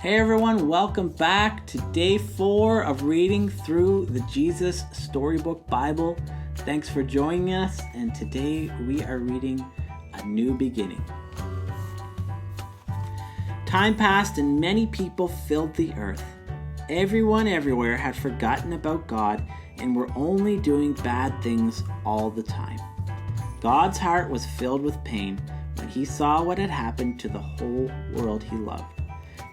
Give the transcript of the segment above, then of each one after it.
Hey everyone, welcome back to day 4 of reading through the Jesus Storybook Bible. Thanks for joining us, and today we are reading A New Beginning. Time passed and many people filled the earth. Everyone everywhere had forgotten about God and were only doing bad things all the time. God's heart was filled with pain when he saw what had happened to the whole world he loved.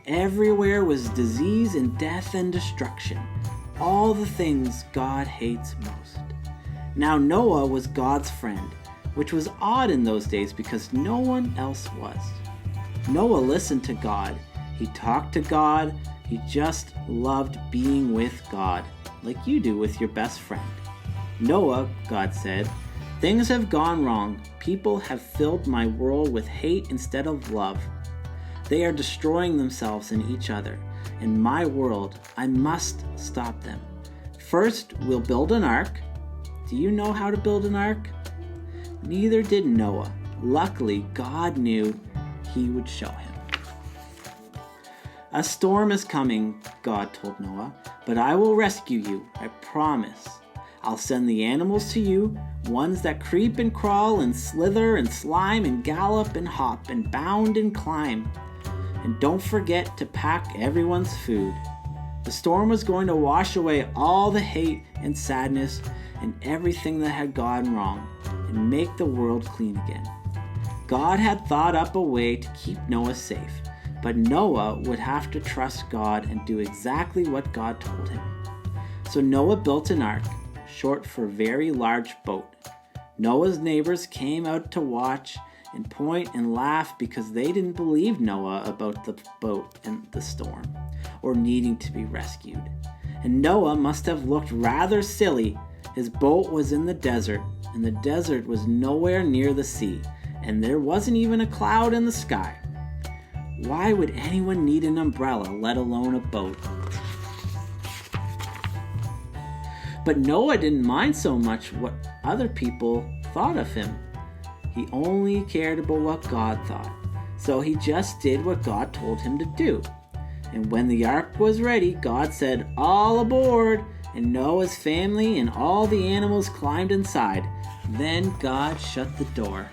Everywhere was disease and death and destruction, all the things God hates most. Now Noah was God's friend, which was odd in those days because no one else was. Noah listened to God, he talked to God, he just loved being with God, like you do with your best friend. Noah, God said, things have gone wrong. People have filled my world with hate instead of love. They are destroying themselves and each other. In my world, I must stop them. First, we'll build an ark. Do you know how to build an ark? Neither did Noah. Luckily, God knew he would show him. A storm is coming, God told Noah, but I will rescue you, I promise. I'll send the animals to you, ones that creep and crawl and slither and slime and gallop and hop and bound and climb. And don't forget to pack everyone's food. The storm was going to wash away all the hate and sadness and everything that had gone wrong and make the world clean again. God had thought up a way to keep Noah safe, but Noah would have to trust God and do exactly what God told him. So Noah built an ark, short for very large boat. Noah's neighbors came out to watch and point and laugh because they didn't believe Noah about the boat and the storm, or needing to be rescued. And Noah must have looked rather silly. His boat was in the desert, and the desert was nowhere near the sea, and there wasn't even a cloud in the sky. Why would anyone need an umbrella, let alone a boat? But Noah didn't mind so much what other people thought of him. He only cared about what God thought, so he just did what God told him to do. And when the ark was ready, God said, "All aboard!" And Noah's family and all the animals climbed inside. Then God shut the door.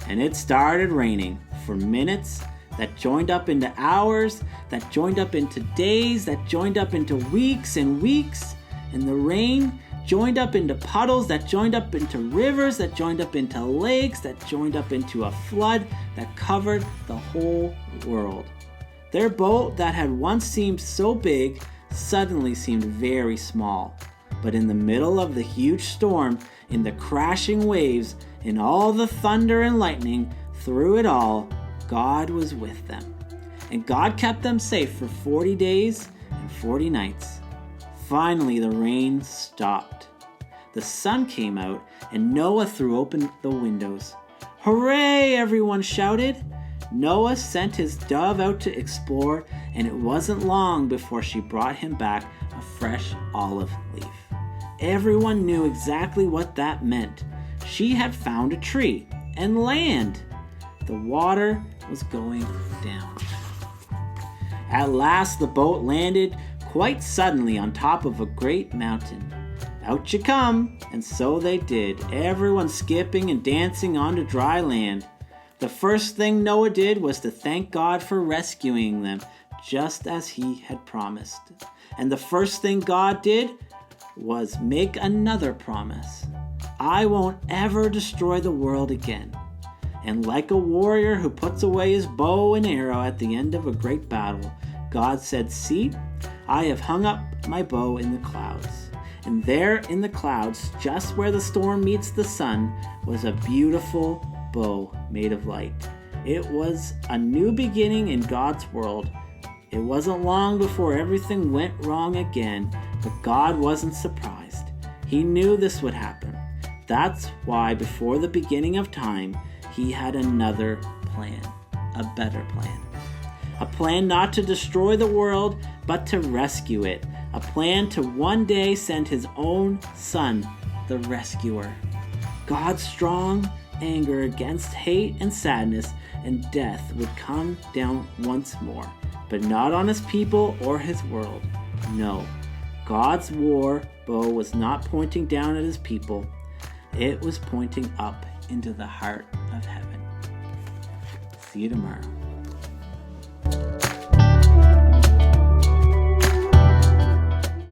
And it started raining for minutes that joined up into hours, that joined up into days, that joined up into weeks and weeks. And the rain joined up into puddles, that joined up into rivers, that joined up into lakes, that joined up into a flood that covered the whole world. Their boat that had once seemed so big suddenly seemed very small. But in the middle of the huge storm, in the crashing waves, in all the thunder and lightning, through it all, God was with them. And God kept them safe for 40 days and 40 nights. Finally, the rain stopped. The sun came out, and Noah threw open the windows. "Hooray!" everyone shouted. Noah sent his dove out to explore, and it wasn't long before she brought him back a fresh olive leaf. Everyone knew exactly what that meant. She had found a tree and land. The water was going down. At last, the boat landed quite suddenly on top of a great mountain. Out you come, and so they did, everyone skipping and dancing onto dry land. The first thing Noah did was to thank God for rescuing them, just as he had promised. And the first thing God did was make another promise. I won't ever destroy the world again. And like a warrior who puts away his bow and arrow at the end of a great battle, God said, "See, I have hung up my bow in the clouds." And there in the clouds, just where the storm meets the sun, was a beautiful bow made of light. It was a new beginning in God's world. It wasn't long before everything went wrong again, but God wasn't surprised. He knew this would happen. That's why before the beginning of time, he had another plan, a better plan. A plan not to destroy the world, but to rescue it. A plan to one day send his own son, the rescuer. God's strong anger against hate and sadness and death would come down once more. but not on his people or his world. No, God's war bow was not pointing down at his people. It was pointing up into the heart of heaven. See you tomorrow.